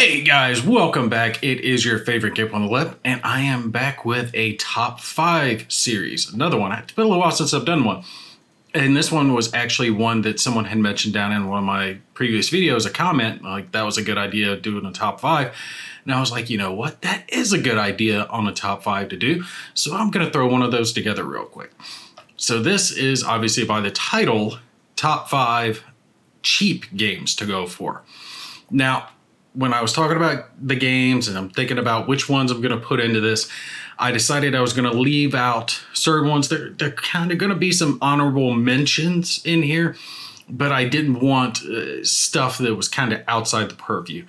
Hey guys, welcome back. It is your favorite Gimp on the Web, and I am back with a top 5 series. Another one. It's been a little while since I've done one. And this one was actually one that someone had mentioned down in one of my previous videos, a comment, like that was a good idea doing a top 5. And I was like, you know what? That is a good idea on a top 5 to do. So I'm going to throw one of those together real quick. So this is obviously by the title, Top 5 Cheap Games to Go For. Now, when I was talking about the games and I'm thinking about which ones I'm going to put into this, I decided I was going to leave out certain ones. They're kind of going to be some honorable mentions in here, but I didn't want stuff that was kind of outside the purview.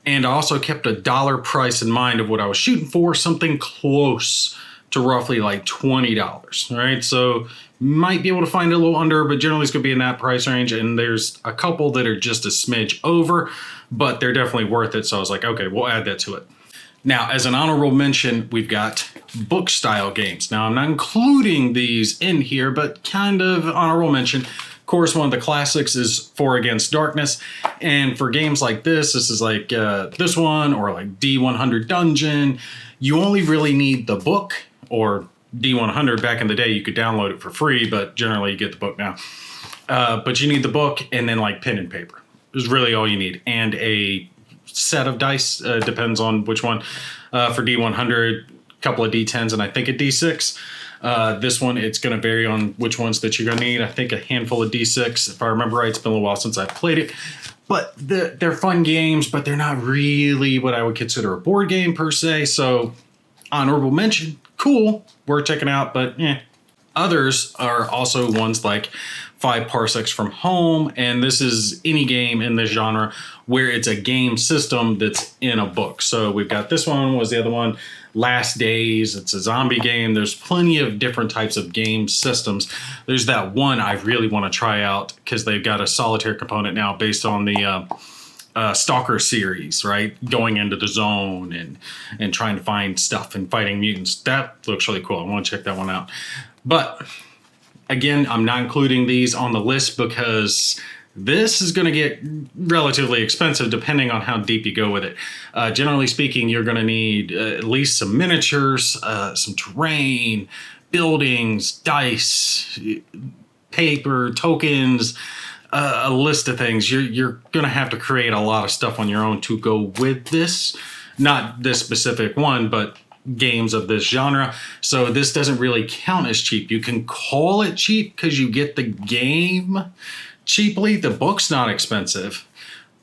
And I also kept a dollar price in mind of what I was shooting for, something close to roughly like $20, right? So might be able to find it a little under, but generally it's going to be in that price range. And there's a couple that are just a smidge over, but they're definitely worth it. So I was like, okay, we'll add that to it. Now, as an honorable mention, we've got book style games. Now, I'm not including these in here, but kind of honorable mention. Of course, one of the classics is 4 Against Darkness. And for games like this is like this one or like D100 Dungeon. You only really need the book, or D100 back in the day, you could download it for free, but generally you get the book now. But you need the book and then like pen and paper is really all you need. And a set of dice, depends on which one. For D100, a couple of D10s and I think a D6. This one, it's going to vary on which ones that you're going to need. I think a handful of D6. If I remember right, it's been a little while since I've played it. But they're fun games, but they're not really what I would consider a board game per se. So honorable mention, cool, worth checking out, but eh. Others are also ones like 5 Parsecs from Home, and this is any game in this genre where it's a game system that's in a book. So we've got this one, was the other one, Last Days, it's a zombie game. There's plenty of different types of game systems. There's that one I really want to try out because they've got a solitaire component now based on the Stalker series, right? Going into the zone and trying to find stuff and fighting mutants. That looks really cool. I want to check that one out. But again, I'm not including these on the list because this is going to get relatively expensive depending on how deep you go with it. Generally speaking, you're going to need at least some miniatures, some terrain, buildings, dice, paper, tokens, a list of things. You're going to have to create a lot of stuff on your own to go with this. Not this specific one, but games of this genre. So this doesn't really count as cheap. You can call it cheap because you get the game cheaply. The book's not expensive,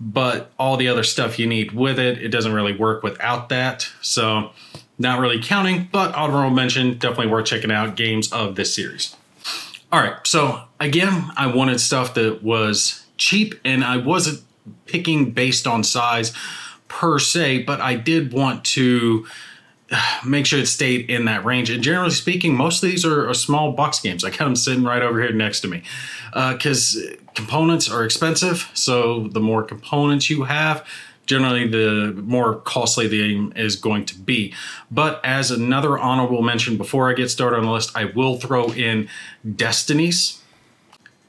but all the other stuff you need with it, it doesn't really work without that. So not really counting, but honorable mention, definitely worth checking out games of this series. All right, so again, I wanted stuff that was cheap, and I wasn't picking based on size per se, but I did want to make sure it stayed in that range. And generally speaking, most of these are small box games. I got them sitting right over here next to me because components are expensive. So the more components you have, generally the more costly the game is going to be. But as another honorable mention, before I get started on the list, I will throw in Destinies.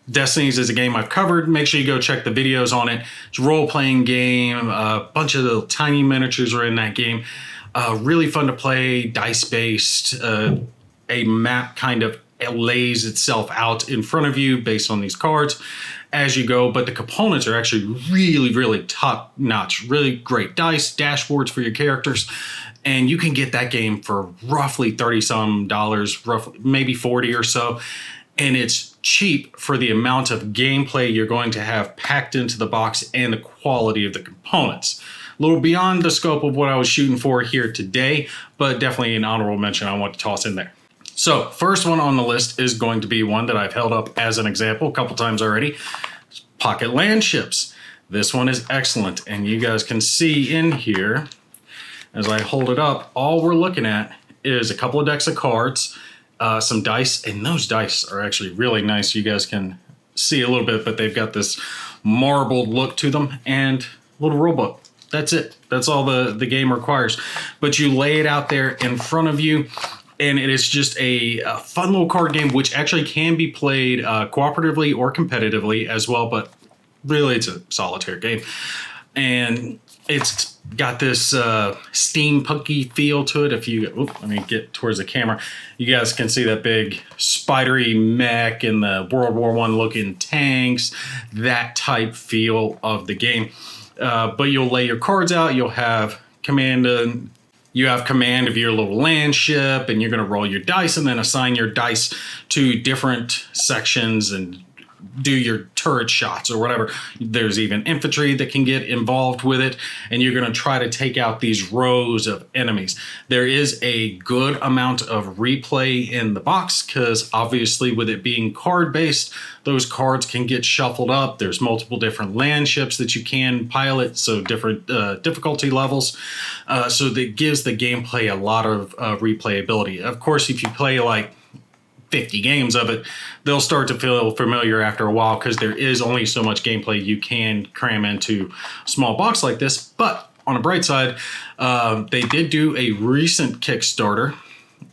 Destinies is a game I've covered. Make sure you go check the videos on it. It's a role-playing game. A bunch of little tiny miniatures are in that game. Really fun to play, dice-based. A map kind of lays itself out in front of you based on these cards as you go, but the components are actually really, really top-notch. Really great dice, dashboards for your characters, and you can get that game for roughly $30-some, roughly maybe 40 or so, and it's cheap for the amount of gameplay you're going to have packed into the box and the quality of the components. A little beyond the scope of what I was shooting for here today, but definitely an honorable mention I want to toss in there. So first one on the list is going to be one that I've held up as an example a couple times already. Pocket Land Ships. This one is excellent, and you guys can see in here, as I hold it up, all we're looking at is a couple of decks of cards, some dice, and those dice are actually really nice. You guys can see a little bit, but they've got this marbled look to them, and a little rule book. That's it. That's all the game requires. But you lay it out there in front of you, and it is just a fun little card game, which actually can be played cooperatively or competitively as well, but really it's a solitaire game. And It's got this steampunky feel to it. If you, let me get towards the camera. You guys can see that big spidery mech and the World War I looking tanks, that type feel of the game. But you'll lay your cards out. You'll have command of your little land ship, and you're going to roll your dice and then assign your dice to different sections and do your turret shots or whatever. There's even infantry that can get involved with it, and you're going to try to take out these rows of enemies. There is a good amount of replay in the box because obviously with it being card based, those cards can get shuffled up. There's multiple different land ships that you can pilot, so different difficulty levels. So that gives the gameplay a lot of replayability. Of course, if you play like 50 games of it, they'll start to feel familiar after a while because there is only so much gameplay you can cram into a small box like this. But on a bright side, they did do a recent Kickstarter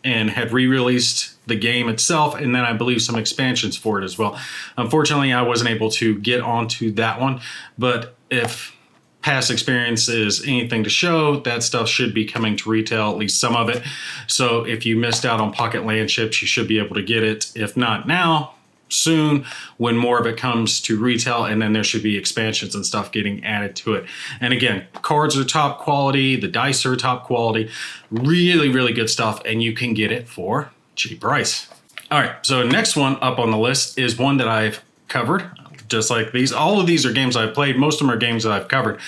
and had re-released the game itself, and then I believe some expansions for it as well. Unfortunately, I wasn't able to get onto that one, but if past experience is anything to show, that stuff should be coming to retail, at least some of it. So if you missed out on Pocket Land Ships, you should be able to get it. If not now, soon, when more of it comes to retail, and then there should be expansions and stuff getting added to it. And again, cards are top quality, the dice are top quality, really, really good stuff, and you can get it for cheap price. All right, so next one up on the list is one that I've covered. Just like these, all of these are games I've played. Most of them are games that I've covered.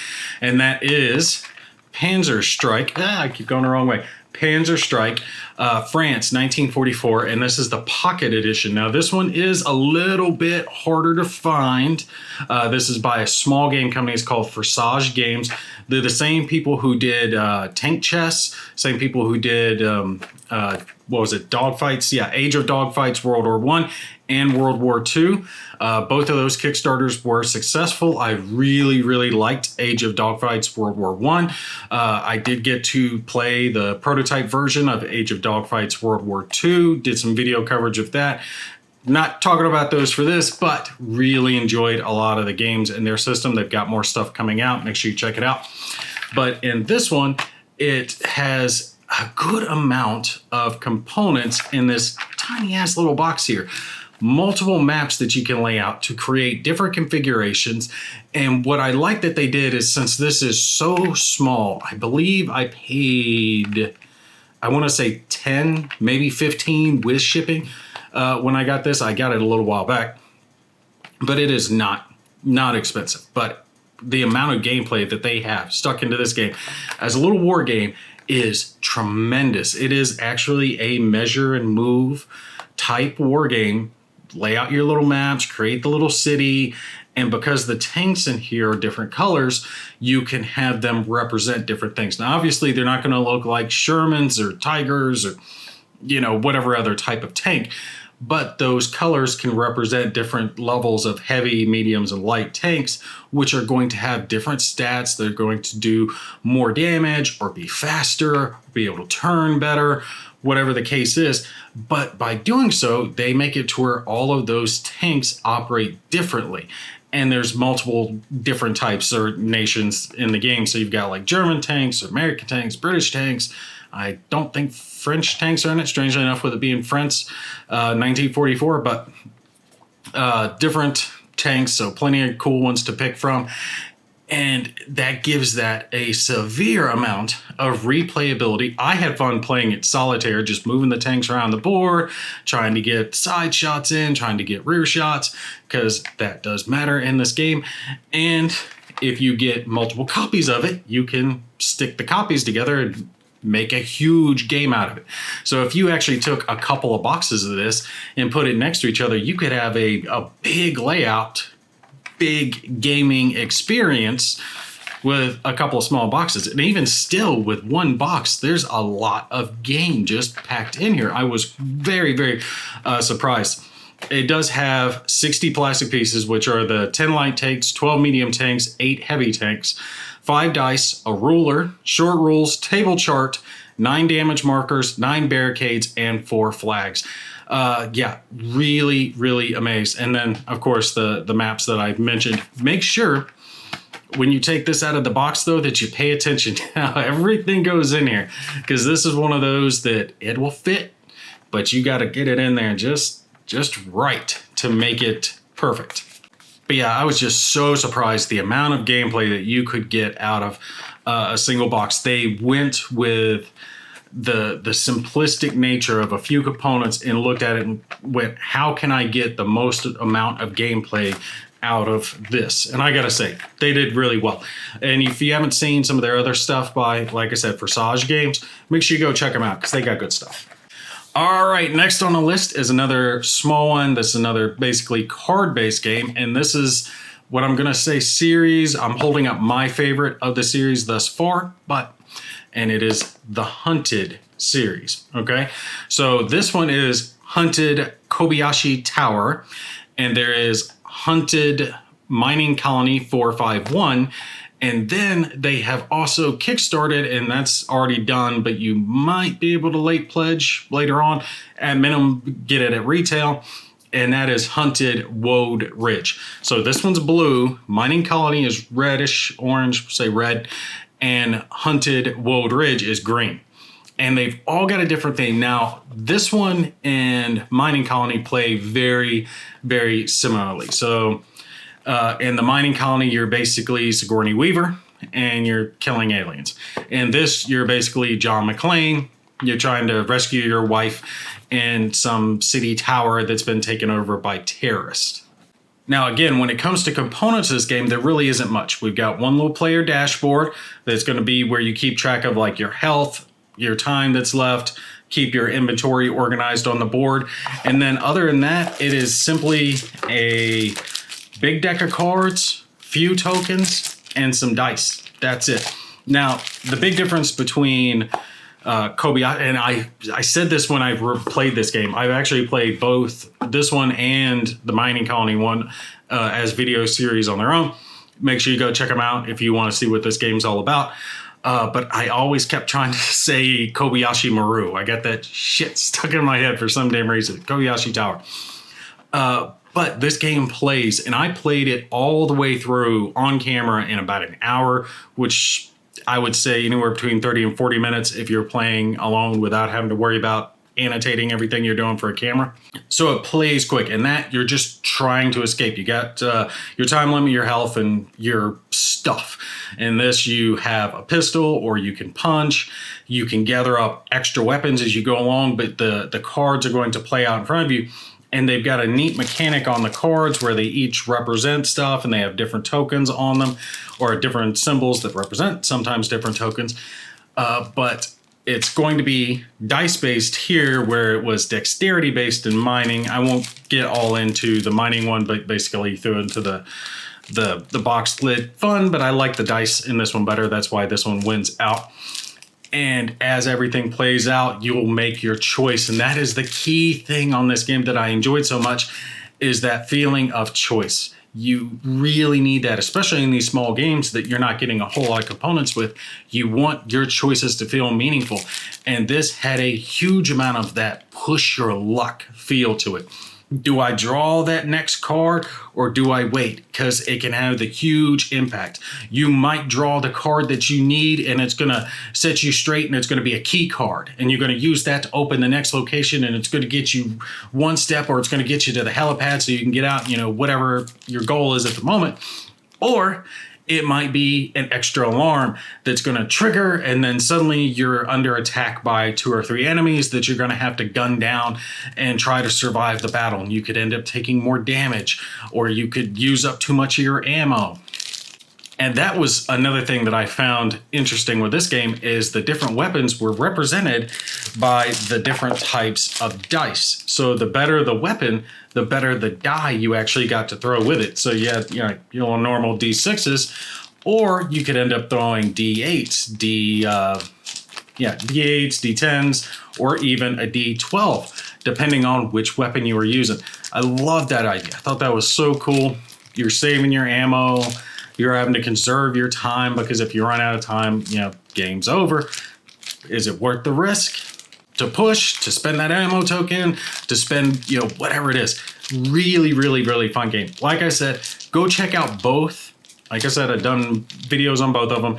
And that is Panzer Strike. I keep going the wrong way. Panzer Strike, France, 1944. And this is the Pocket Edition. Now, this one is a little bit harder to find. This is by a small game company. It's called Forsage Games. They're the same people who did Tank Chess, same people who did, what was it, Dogfights? Yeah, Age of Dogfights, World War I, and World War II. Both of those Kickstarters were successful. I really, really liked Age of Dogfights World War I. I did get to play the prototype version of Age of Dogfights World War II, did some video coverage of that. Not talking about those for this, but really enjoyed a lot of the games in their system. They've got more stuff coming out. Make sure you check it out. But in this one, it has a good amount of components in this tiny ass little box here. Multiple maps that you can lay out to create different configurations. And what I like that they did is, since this is so small, I believe I paid, I want to say 10, maybe 15 with shipping. When I got this, I got it a little while back, but it is not expensive. But the amount of gameplay that they have stuck into this game as a little war game is tremendous. It is actually a measure and move type war game. Lay out your little maps, create the little city, and because the tanks in here are different colors, you can have them represent different things. Now, obviously, they're not going to look like Shermans or Tigers or, you know, whatever other type of tank, but those colors can represent different levels of heavy, mediums, and light tanks, which are going to have different stats. They're going to do more damage or be faster, be able to turn better, whatever the case is. But by doing so, they make it to where all of those tanks operate differently. And there's multiple different types or nations in the game. So you've got like German tanks, American tanks, British tanks. I don't think French tanks are in it, strangely enough, with it being France, 1944, but different tanks, so plenty of cool ones to pick from. And that gives that a severe amount of replayability. I had fun playing it solitaire, just moving the tanks around the board, trying to get side shots in, trying to get rear shots, because that does matter in this game. And if you get multiple copies of it, you can stick the copies together and make a huge game out of it. So if you actually took a couple of boxes of this and put it next to each other, you could have a big layout, big gaming experience with a couple of small boxes. And even still, with one box, there's a lot of game just packed in here. I was very, very surprised. It does have 60 plastic pieces, which are the 10 light tanks, 12 medium tanks, 8 heavy tanks, 5 dice, a ruler, short rules, table chart, 9 damage markers, 9 barricades, and 4 flags. Yeah, really, really amazed. And then, of course, the maps that I've mentioned. Make sure when you take this out of the box, though, that you pay attention to how everything goes in here, because this is one of those that it will fit, but you got to get it in there just right to make it perfect. But yeah, I was just so surprised the amount of gameplay that you could get out of a single box. They went with the simplistic nature of a few components and looked at it and went, how can I get the most amount of gameplay out of this? And I gotta say, they did really well. And if you haven't seen some of their other stuff by, like I said, Forsage Games, make sure you go check them out because they got good stuff. All right, next on the list is another small one. This is another basically card-based game, and this is what I'm gonna say series. I'm holding up my favorite of the series thus far, and it is the Hunted series, okay? So this one is Hunted Kobayashi Tower, and there is Hunted Mining Colony 451, and then they have also kickstarted, and that's already done, but you might be able to late pledge later on. At minimum, get it at retail, and that is Hunted Woad Ridge. So this one's blue, Mining Colony is reddish, orange, say red, and Hunted Woad Ridge is green. And they've all got a different thing. Now, this one and Mining Colony play very, very similarly. So in the Mining Colony, you're basically Sigourney Weaver and you're killing aliens. In this, you're basically John McClane. You're trying to rescue your wife in some city tower that's been taken over by terrorists. Now, again, when it comes to components of this game, there really isn't much. We've got one little player dashboard that's going to be where you keep track of like your health, your time that's left, keep your inventory organized on the board. And then other than that, it is simply a big deck of cards, few tokens, and some dice. That's it. Now, the big difference between Kobayashi, and I said this when I played this game. I've actually played both this one and the Mining Colony one as video series on their own. Make sure you go check them out if you want to see what this game's all about. But I always kept trying to say Kobayashi Maru. I got that shit stuck in my head for some damn reason. Kobayashi Tower. But this game plays, and I played it all the way through on camera in about an hour, which I would say anywhere between 30 and 40 minutes if you're playing alone without having to worry about annotating everything you're doing for a camera. So it plays quick, and that you're just trying to escape. You got your time limit, your health, and your stuff. In this, you have a pistol, or you can punch. You can gather up extra weapons as you go along, but the cards are going to play out in front of you. And they've got a neat mechanic on the cards where they each represent stuff, and they have different tokens on them, or different symbols that represent sometimes different tokens. But it's going to be dice-based here, where it was dexterity-based in mining. I won't get all into the mining one, but basically threw into the box lid fun, but I like the dice in this one better. That's why this one wins out. And as everything plays out, you'll make your choice. And that is the key thing on this game that I enjoyed so much, is that feeling of choice. You really need that, especially in these small games that you're not getting a whole lot of components with. You want your choices to feel meaningful. And this had a huge amount of that push your luck feel to it. Do I draw that next card, or do I wait? Because it can have the huge impact. You might draw the card that you need, and it's going to set you straight, and it's going to be a key card. And you're going to use that to open the next location, and it's going to get you one step, or it's going to get you to the helipad so you can get out, whatever your goal is at the moment. Or it might be an extra alarm that's going to trigger, and then suddenly you're under attack by 2 or 3 enemies that you're going to have to gun down and try to survive the battle. And you could end up taking more damage, or you could use up too much of your ammo. And that was another thing that I found interesting with this game, is the different weapons were represented by the different types of dice. So the better the weapon, the better the die you actually got to throw with it. So you had your normal D6s, or you could end up throwing D8s, D8s, D10s, or even a D12, depending on which weapon you were using. I love that idea. I thought that was so cool. You're saving your ammo. You're having to conserve your time, because if you run out of time, game's over. Is it worth the risk to push, to spend that ammo token, to spend, whatever it is? Really, really, really fun game. Like I said, go check out both Like I said, I've done videos on both of them.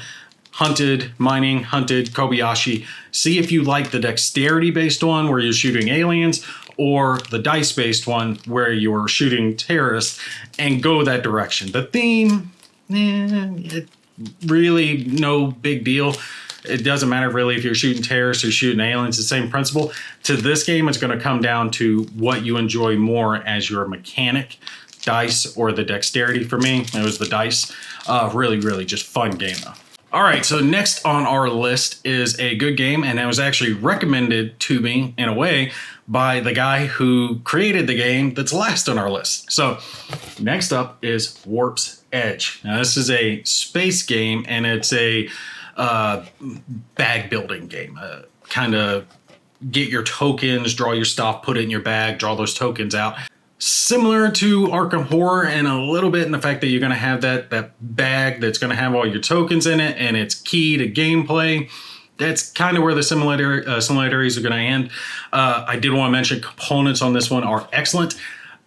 Hunted, Mining, Hunted, Kobayashi. See if you like the dexterity-based one where you're shooting aliens or the dice-based one where you're shooting terrorists, and go that direction. The theme, it really no big deal. It doesn't matter really if you're shooting terrorists or shooting aliens, the same principle. To this game, it's going to come down to what you enjoy more as your mechanic, dice or the dexterity. For me, it was the dice. Really, really just fun game though. All right, so next on our list is a good game, and it was actually recommended to me in a way by the guy who created the game that's last on our list. So next up is Warp's Edge. Now this is a space game, and it's a bag building game. Kind of get your tokens, draw your stuff, put it in your bag, draw those tokens out. Similar to Arkham Horror, and a little bit in the fact that you're going to have that bag that's going to have all your tokens in it, and it's key to gameplay. That's kind of where the similarities are going to end. I did want to mention components on this one are excellent.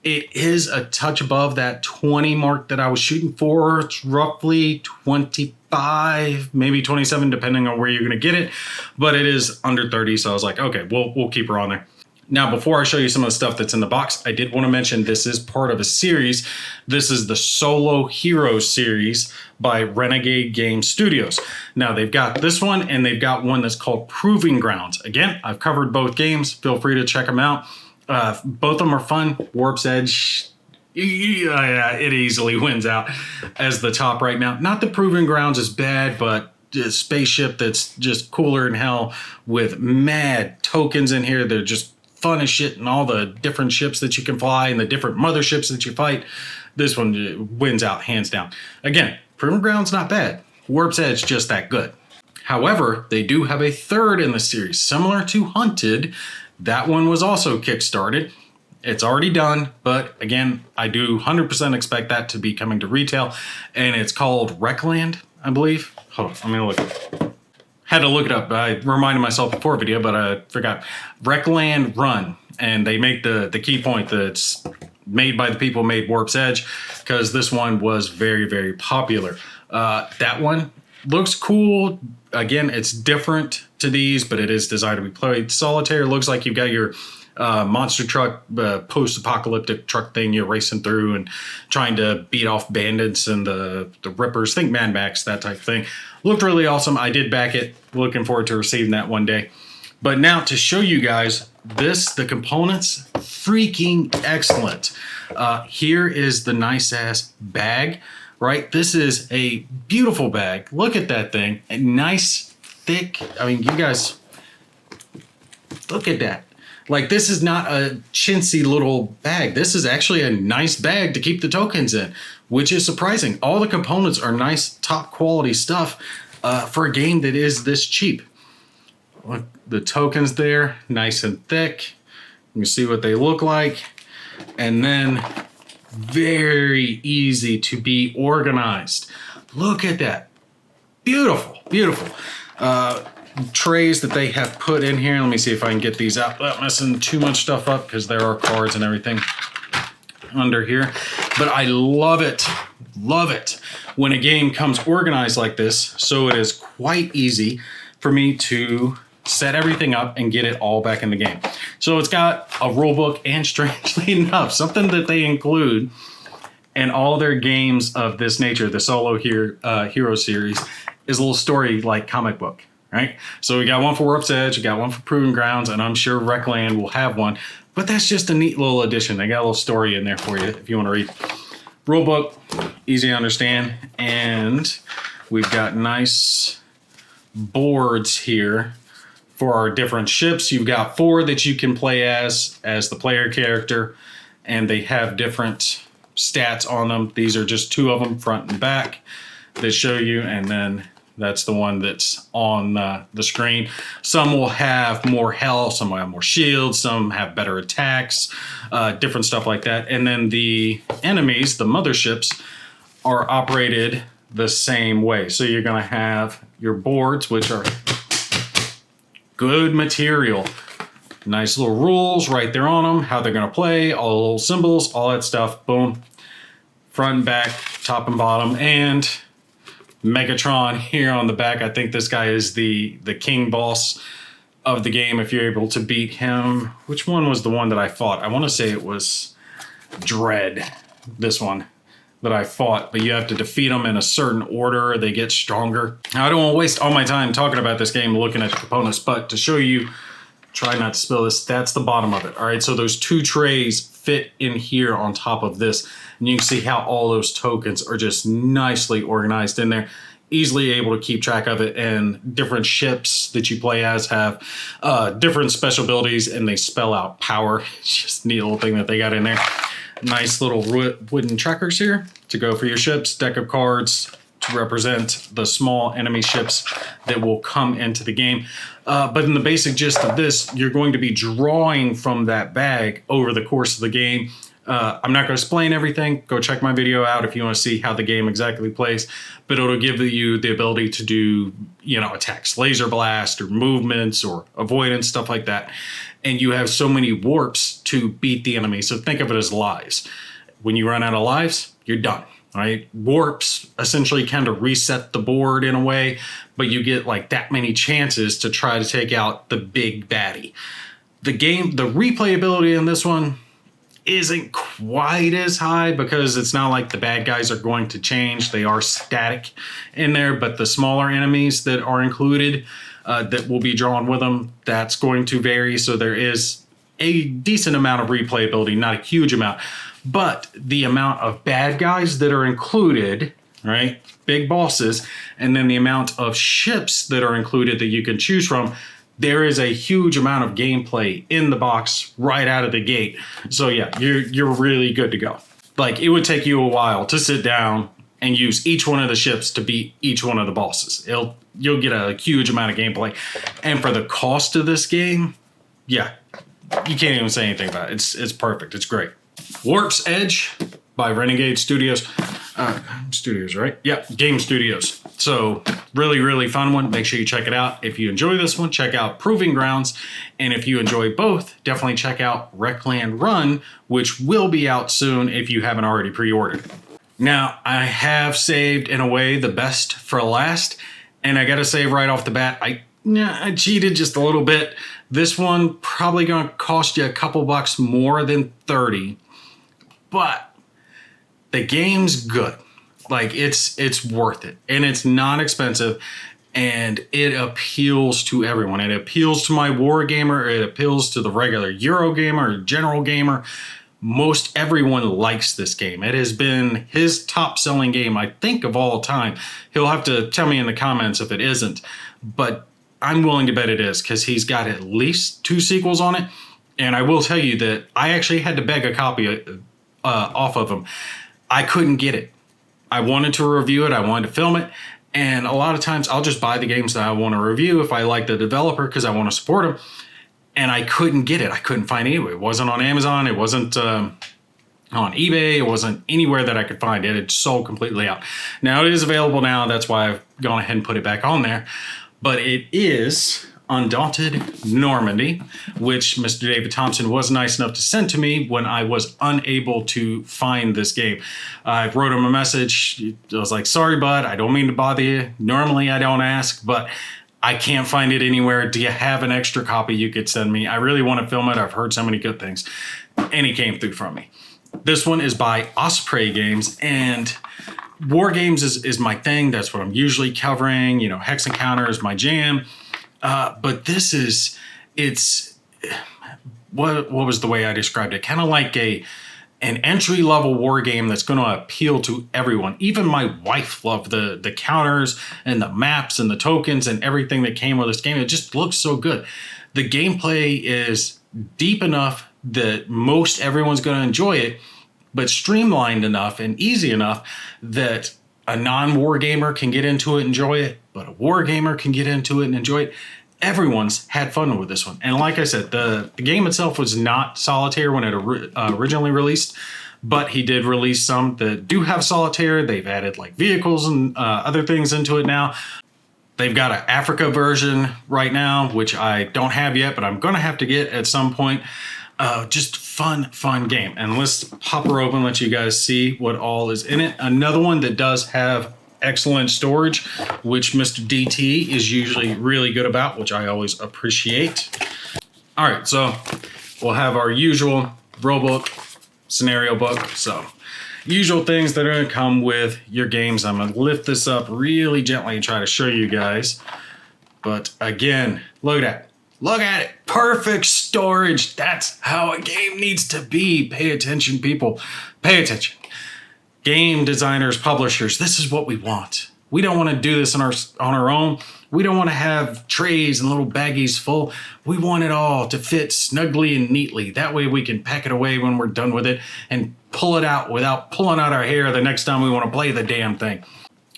It is a touch above that 20 mark that I was shooting for. It's roughly 25, maybe 27, depending on where you're going to get it. But it is under 30, so I was like, okay, we'll keep her on there. Now, before I show you some of the stuff that's in the box, I did want to mention this is part of a series. This is the Solo Heroes series by Renegade Game Studios. Now, they've got this one, and they've got one that's called Proving Grounds. Again, I've covered both games. Feel free to check them out. Both of them are fun. Warp's Edge, it easily wins out as the top right now. Not that Proving Grounds is bad, but a spaceship that's just cooler than hell with mad tokens in here. They're just fun as shit, and all the different ships that you can fly and the different motherships that you fight. This one wins out hands down. Again, Proving Grounds not bad. Warp's Edge just that good. However, they do have a third in the series, similar to Hunted. That one was also kickstarted. It's already done, but again, I do 100% expect that to be coming to retail, and it's called Wreckland, I believe. Hold on, I'm gonna look. Had to look it up. I reminded myself before video, but I forgot. Wreckland Run, and they make the key point that's made by the people who made Warp's Edge, because this one was very, very popular. That one looks cool. Again, it's different to these, but it is designed to be played solitaire. Looks like you've got your monster truck, post-apocalyptic truck thing you're racing through and trying to beat off bandits and the Rippers. Think Mad Max, that type of thing. Looked really awesome. I did back it. Looking forward to receiving that one day. But now to show you guys the components, freaking excellent. Here is the nice ass bag, right? This is a beautiful bag. Look at that thing. A nice, thick, I mean, you guys, look at that. Like, this is not a chintzy little bag. This is actually a nice bag to keep the tokens in, which is surprising. All the components are nice, top quality stuff for a game that is this cheap. Look, the tokens there, nice and thick. You can see what they look like. And then very easy to be organized. Look at that. Beautiful, beautiful. Trays that they have put in here. Let me see if I can get these out without messing too much stuff up, because there are cards and everything under here. But I love it when a game comes organized like this, so it is quite easy for me to set everything up and get it all back in the game. So it's got a rule book, and strangely enough, something that they include in all their games of this nature, the Solo Hero series, is a little story like comic book. Right? So we got one for Warp's Edge, we got one for Proving Grounds, and I'm sure Wreckland will have one. But that's just a neat little addition. They got a little story in there for you if you want to read. Rule book, easy to understand. And we've got nice boards here for our different ships. You've got 4 that you can play as the player character, and they have different stats on them. These are just 2 of them, front and back, that show you, and then that's the one that's on the screen. Some will have more health, some will have more shields, some have better attacks, different stuff like that. And then the enemies, the motherships, are operated the same way. So you're going to have your boards, which are good material. Nice little rules right there on them, how they're going to play, all the little symbols, all that stuff. Boom. Front and back, top and bottom, and Megatron here on the back. I think this guy is the king boss of the game if you're able to beat him. Which one was the one that I fought? I want to say it was Dread, this one that I fought, but you have to defeat them in a certain order. They get stronger. Now, I don't want to waste all my time talking about this game looking at the components, but to show you, try not to spill this, that's the bottom of it. All right, so those 2 trays fit in here on top of this, and you can see how all those tokens are just nicely organized in there. Easily able to keep track of it, and different ships that you play as have different special abilities, and they spell out power. It's just a neat little thing that they got in there. Nice little wooden trackers here to go for your ships, deck of cards to represent the small enemy ships that will come into the game. But in the basic gist of this, you're going to be drawing from that bag over the course of the game. I'm not going to explain everything. Go check my video out if you want to see how the game exactly plays. But it'll give you the ability to do, attacks, laser blast, or movements, or avoidance, stuff like that. And you have so many warps to beat the enemy. So think of it as lives. When you run out of lives, you're done. Right? Warps essentially kind of reset the board in a way, but you get like that many chances to try to take out the big baddie. The replayability in this one isn't quite as high because it's not like the bad guys are going to change. They are static in there, but the smaller enemies that are included that will be drawn with them, that's going to vary. So there is a decent amount of replayability, not a huge amount, but the amount of bad guys that are included, right? Big bosses, and then the amount of ships that are included that you can choose from, there is a huge amount of gameplay in the box right out of the gate. So yeah, you're really good to go. Like, it would take you a while to sit down and use each one of the ships to beat each one of the bosses. You'll get a huge amount of gameplay. And for the cost of this game, yeah, you can't even say anything about it. It's perfect. It's great. Warp's Edge by Renegade Studios. Studios, right? Yeah, Game Studios. So really, really fun one. Make sure you check it out. If you enjoy this one, check out Proving Grounds. And if you enjoy both, definitely check out Wreckland Run, which will be out soon if you haven't already pre-ordered. Now, I have saved, in a way, the best for last. And I got to say right off the bat, I cheated just a little bit. This one probably going to cost you a couple bucks more than 30. But the game's good. Like, it's worth it. And it's not expensive. And it appeals to everyone. It appeals to my war gamer. It appeals to the regular Euro gamer, general gamer. Most everyone likes this game. It has been his top selling game, I think, of all time. He'll have to tell me in the comments if it isn't. But I'm willing to bet it is, because he's got at least 2 sequels on it. And I will tell you that I actually had to beg a copy off of him. I couldn't get it. I wanted to review it. I wanted to film it. And a lot of times I'll just buy the games that I want to review if I like the developer because I want to support them. And I couldn't get it. I couldn't find it anywhere. It wasn't on Amazon. It wasn't on eBay. It wasn't anywhere that I could find it. It sold completely out. Now it is available now. That's why I've gone ahead and put it back on there. But it is Undaunted Normandy, which Mr. David Thompson was nice enough to send to me when I was unable to find this game. I wrote him a message. I was like, sorry, bud, I don't mean to bother you. Normally I don't ask, but I can't find it anywhere. Do you have an extra copy you could send me? I really want to film it. I've heard so many good things. And he came through from me. This one is by Osprey Games, and war games is my thing. That's what I'm usually covering. Hex Encounter is my jam. But this is, what was the way I described it? Kind of like an entry-level war game that's going to appeal to everyone. Even my wife loved the counters and the maps and the tokens and everything that came with this game. It just looks so good. The gameplay is deep enough that most everyone's going to enjoy it, but streamlined enough and easy enough that a non-war gamer can get into it and enjoy it, but a war gamer can get into it and enjoy it. Everyone's had fun with this one. And like I said, the game itself was not solitaire when it originally released, but he did release some that do have solitaire. They've added like vehicles and other things into it now. They've got an Africa version right now, which I don't have yet, but I'm going to have to get at some point. Just fun game. And let's pop her open, let you guys see what all is in it. Another one that does have excellent storage, which Mr. DT is usually really good about, which I always appreciate. All right, so we'll have our usual rule book, scenario book. So usual things that are going to come with your games. I'm going to lift this up really gently and try to show you guys. But again, look at that. Look at it. Perfect storage. That's how a game needs to be. Pay attention, people. Pay attention. Game designers, publishers, this is what we want. We don't want to do this on our own. We don't want to have trays and little baggies full. We want it all to fit snugly and neatly. That way we can pack it away when we're done with it and pull it out without pulling out our hair the next time we want to play the damn thing.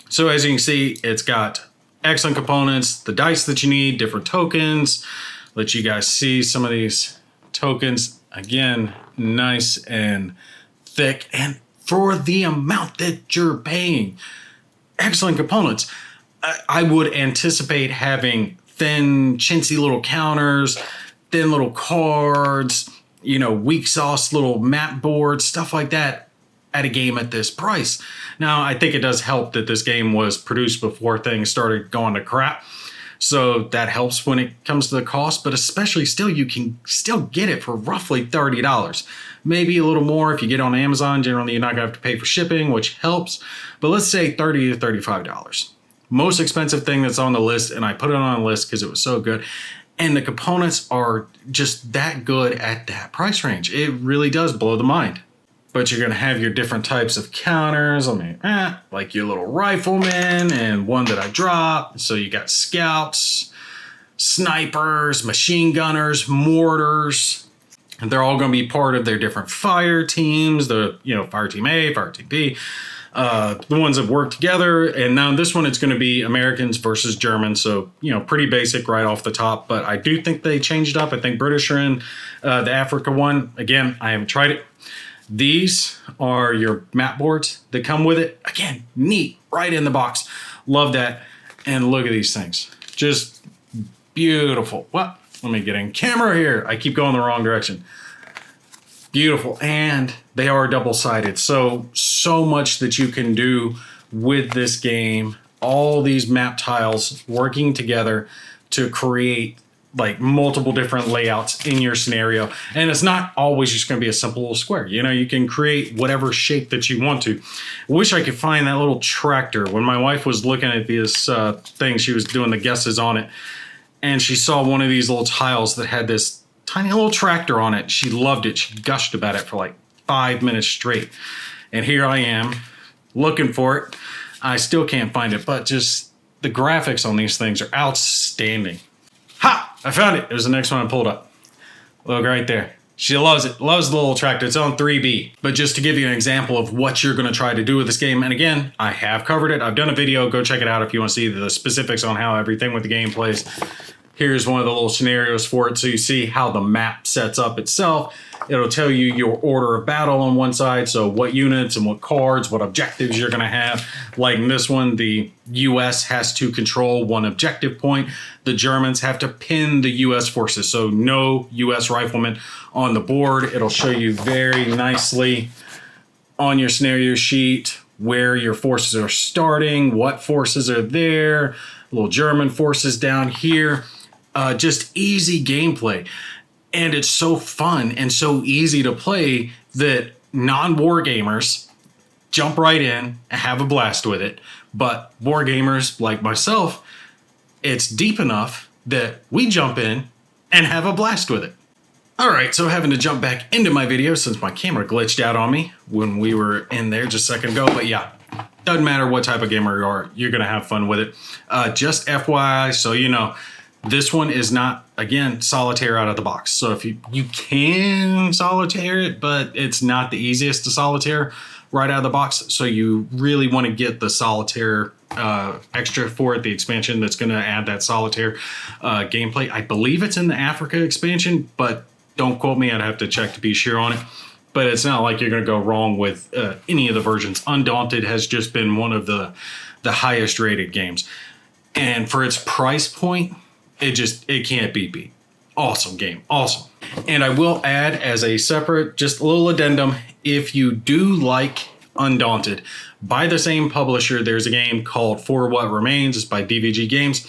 So as you can see, it's got excellent components, the dice that you need, different tokens. Let you guys see some of these tokens. Again, nice and thick. And for the amount that you're paying, excellent components. I would anticipate having thin, chintzy little counters, thin little cards, you know, weak sauce little map boards, stuff like that at a game at this price. Now, I think it does help that this game was produced before things started going to crap. So that helps when it comes to the cost, but especially still, you can still get it for roughly $30. Maybe a little more if you get on Amazon. Generally, you're not gonna have to pay for shipping, which helps. But let's say $30 to $35. Most expensive thing that's on the list, and I put it on a list because it was so good. And the components are just that good at that price range. It really does blow the mind. But you're gonna have your different types of counters. I mean, like your little rifleman and one that I dropped. So you got scouts, snipers, machine gunners, mortars, and they're all gonna be part of their different fire teams. The, you know, fire team A, fire team B, the ones that work together. And now this one, it's gonna be Americans versus Germans. So, you know, pretty basic right off the top, but I do think they changed up. I think British are in the Africa one. Again, I haven't tried it. These are your map boards that come with it. Again, neat, right in the box. Love that. And look at these things. Just beautiful. Well, let me get in camera here. I keep going the wrong direction. Beautiful. And they are double-sided. So much that you can do with this game. All these map tiles working together to create like multiple different layouts in your scenario. And it's not always just going to be a simple little square. You know, you can create whatever shape that you want to. Wish I could find that little tractor. When my wife was looking at this thing, she was doing the guesses on it. And she saw one of these little tiles that had this tiny little tractor on it. She loved it. She gushed about it for like 5 minutes straight. And here I am looking for it. I still can't find it, but just the graphics on these things are outstanding. Ha! I found it. It was the next one I pulled up. Look right there. She loves it. Loves the little tractor. It's on 3B. But just to give you an example of what you're going to try to do with this game, and again, I have covered it. I've done a video. Go check it out if you want to see the specifics on how everything with the game plays. Here's one of the little scenarios for it so you see how the map sets up itself. It'll tell you your order of battle on one side, so what units and what cards, what objectives you're going to have. Like in this one, the U.S. has to control one objective point. The Germans have to pin the U.S. forces, so no U.S. riflemen on the board. It'll show you very nicely on your scenario sheet where your forces are starting, what forces are there, little German forces down here. Just easy gameplay. And it's so fun and so easy to play that non-war gamers jump right in and have a blast with it. But war gamers like myself, it's deep enough that we jump in and have a blast with it. All right, so having to jump back into my video since my camera glitched out on me when we were in there just a second ago. But yeah, doesn't matter what type of gamer you are, you're going to have fun with it. Just FYI, so you know, this one is not, again, solitaire out of the box. So if you can solitaire it, but it's not the easiest to solitaire right out of the box. So you really want to get the solitaire extra for it, the expansion that's going to add that solitaire gameplay. I believe it's in the Africa expansion, but don't quote me. I'd have to check to be sure on it. But it's not like you're going to go wrong with any of the versions. Undaunted has just been one of the highest rated games. And for its price point, it can't be beat. Awesome game. Awesome. And I will add as a separate, just a little addendum, if you do like Undaunted, by the same publisher, there's a game called For What Remains. It's by DVG Games,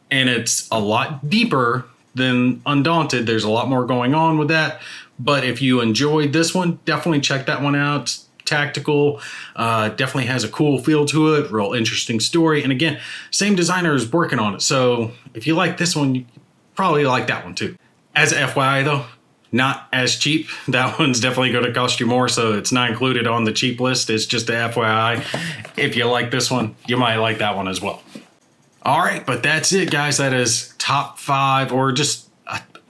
and it's a lot deeper than Undaunted. There's a lot more going on with that. But if you enjoyed this one, definitely check that one out. It's tactical, definitely has a cool feel to it, real interesting story. And again, same designer is working on it. So if you like this one, you probably like that one too. As a FYI though, not as cheap. That one's definitely going to cost you more, so it's not included on the cheap list. It's just a FYI. If you like this one, you might like that one as well. All right, but that's it, guys. That is top 5, or just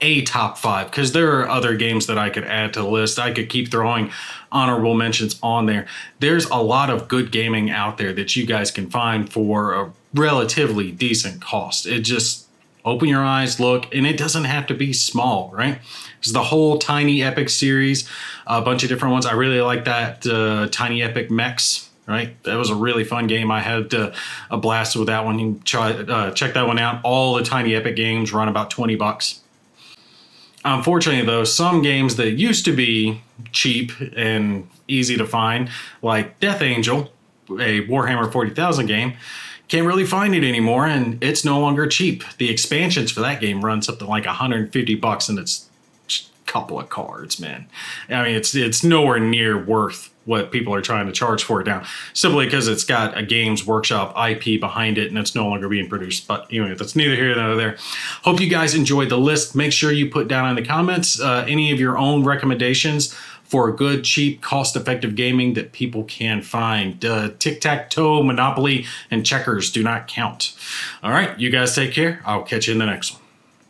a top 5, because there are other games that I could add to the list. I could keep throwing honorable mentions on there. There's a lot of good gaming out there that you guys can find for a relatively decent cost. It just open your eyes, look, and it doesn't have to be small, right? There's the whole Tiny Epic series, a bunch of different ones. I really like that Tiny Epic Mechs, right? That was a really fun game. I had a blast with that one. You can check that one out. All the Tiny Epic games run about $20. Unfortunately, though, some games that used to be cheap and easy to find, like Death Angel, a Warhammer 40,000 game, can't really find it anymore, and it's no longer cheap. The expansions for that game run something like $150, and it's just a couple of cards, man. I mean, it's nowhere near worth what people are trying to charge for it now, simply because it's got a Games Workshop IP behind it, and it's no longer being produced. But anyway, that's neither here nor there. Hope you guys enjoyed the list. Make sure you put down in the comments any of your own recommendations for good, cheap, cost-effective gaming that people can find. Tic-tac-toe, Monopoly, and checkers do not count. All right, you guys take care. I'll catch you in the next one.